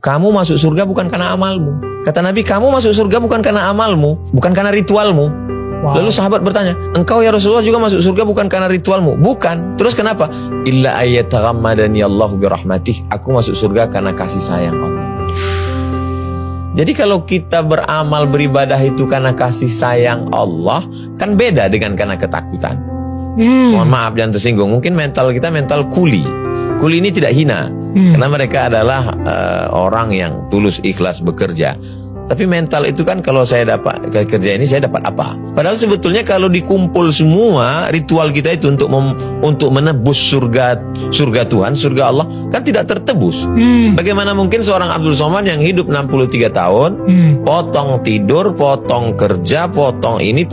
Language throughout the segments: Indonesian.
kamu masuk surga bukan karena amalmu. Kata Nabi, kamu masuk surga bukan karena amalmu, bukan karena ritualmu. Wow. Lalu sahabat bertanya, engkau ya Rasulullah juga masuk surga bukan karena ritualmu? Bukan. Terus kenapa? Illa ayyataghammadani Allahu birahmatih. Aku masuk surga karena kasih sayang Allah. Jadi kalau kita beramal beribadah itu karena kasih sayang Allah, kan beda dengan karena ketakutan. Mohon maaf jangan tersinggung. Mungkin mental kita mental kuli. Kuli ini tidak hina, karena mereka adalah orang yang tulus ikhlas bekerja. Tapi mental itu kan, kalau saya dapat kerja ini saya dapat apa? Padahal sebetulnya kalau dikumpul semua ritual kita itu untuk menebus surga Tuhan, surga Allah, kan tidak tertebus. Bagaimana mungkin seorang Abdul Somad yang hidup 63 tahun, potong tidur, potong kerja, potong ini,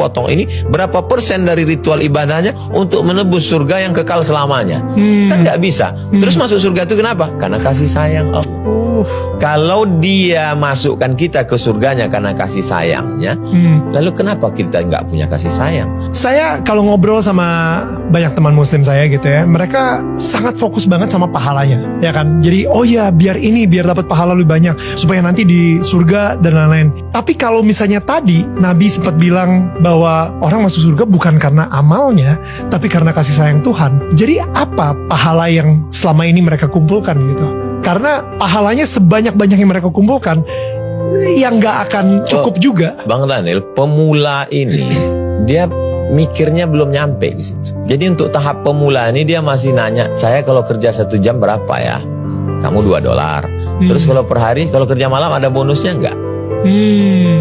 berapa persen dari ritual ibadahnya untuk menebus surga yang kekal selamanya? Kan nggak bisa. Terus masuk surga itu kenapa? Karena kasih sayang Allah. Kalau dia masukkan kita ke surganya karena kasih sayangnya, lalu kenapa kita nggak punya kasih sayang? Saya kalau ngobrol sama banyak teman muslim saya gitu ya, mereka sangat fokus banget sama pahalanya, ya kan? Jadi oh ya biar dapat pahala lebih banyak supaya nanti di surga dan lain-lain. Tapi kalau misalnya tadi Nabi sempat bilang bahwa orang masuk surga bukan karena amalnya, tapi karena kasih sayang Tuhan. Jadi apa pahala yang selama ini mereka kumpulkan gitu? Karena pahalanya sebanyak-banyak yang mereka kumpulkan, yang nggak akan cukup juga. Bang Daniel, pemula ini dia mikirnya belum nyampe di situ. Jadi untuk tahap pemula ini dia masih nanya, saya kalau kerja 1 jam berapa ya? Kamu $2. Terus kalau per hari, kalau kerja malam ada bonusnya nggak?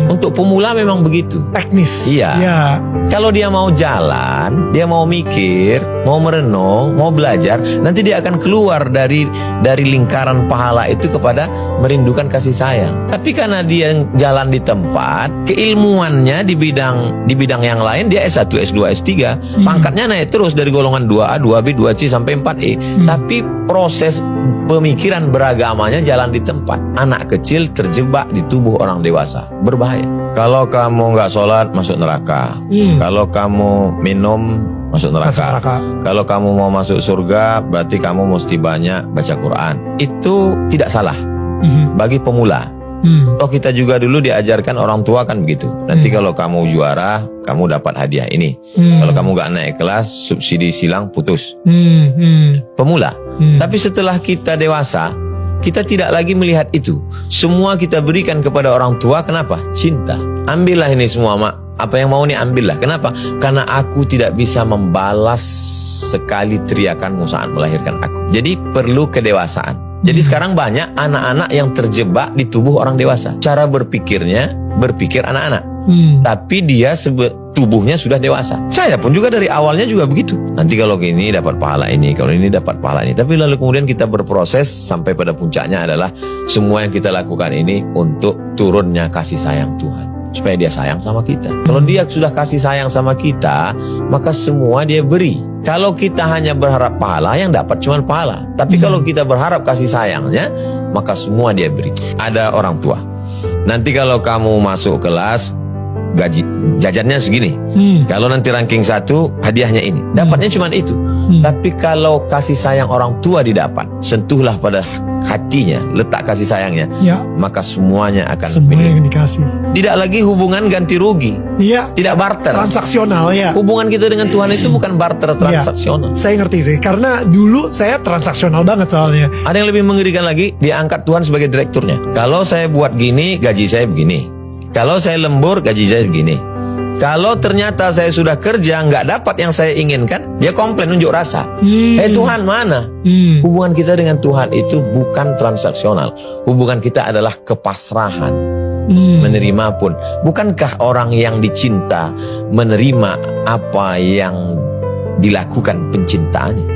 Untuk pemula memang begitu. Teknis. Iya. Ya. Kalau dia mau jalan, dia mau mikir, mau merenung, mau belajar, nanti dia akan keluar dari lingkaran pahala itu kepada merindukan kasih sayang. Tapi karena dia jalan di tempat, keilmuannya di bidang yang lain, dia S1, S2, S3, pangkatnya naik terus dari golongan 2A, 2B, 2C sampai 4E. Tapi proses pemikiran beragamanya jalan di tempat. Anak kecil terjebak di tubuh orang dewasa, berbahaya. Kalau kamu nggak sholat, masuk neraka. Kalau kamu minum, masuk neraka. Kalau kamu mau masuk surga, berarti kamu mesti banyak baca Quran. Itu tidak salah bagi pemula. Toh kita juga dulu diajarkan orang tua kan begitu. Nanti kalau kamu juara, kamu dapat hadiah ini. Kalau kamu nggak naik kelas, subsidi silang putus. Pemula. Tapi setelah kita dewasa, kita tidak lagi melihat itu. Semua kita berikan kepada orang tua. Kenapa? Cinta. Ambillah ini semua, Mak. Apa yang mau nih ambillah. Kenapa? Karena aku tidak bisa membalas sekali teriakanmu saat melahirkan aku. Jadi perlu kedewasaan. Jadi sekarang banyak anak-anak yang terjebak di tubuh orang dewasa. Cara berpikirnya, berpikir anak-anak. Tapi dia tubuhnya sudah dewasa. Saya pun juga dari awalnya juga begitu. Nanti kalau gini dapat pahala ini, kalau ini dapat pahala ini. Tapi lalu kemudian kita berproses sampai pada puncaknya adalah semua yang kita lakukan ini untuk turunnya kasih sayang Tuhan. Supaya dia sayang sama kita. Kalau dia sudah kasih sayang sama kita, maka semua dia beri. Kalau kita hanya berharap pahala, yang dapat cuma pahala. Tapi kalau kita berharap kasih sayangnya, maka semua dia beri. Ada orang tua. Nanti kalau kamu masuk kelas, gaji jajannya segini. Kalau nanti ranking 1, hadiahnya ini. Dapatnya cuma itu. Tapi kalau kasih sayang orang tua didapat, sentuhlah pada hatinya, letak kasih sayangnya, maka semuanya akan yang dikasih. Tidak lagi hubungan ganti rugi. Tidak barter. Transaksional ya. Hubungan kita dengan Tuhan itu bukan barter, transaksional. Saya ngerti sih, karena dulu saya transaksional banget soalnya. Ada yang lebih mengerikan lagi, dia angkat Tuhan sebagai direkturnya. Kalau saya buat gini, gaji saya begini. Kalau saya lembur, gaji saya begini. Kalau ternyata saya sudah kerja nggak dapat yang saya inginkan, dia komplain, unjuk rasa. Tuhan mana? Hubungan kita dengan Tuhan itu bukan transaksional. Hubungan kita adalah kepasrahan. Menerima pun. Bukankah orang yang dicinta menerima apa yang dilakukan pencintaannya?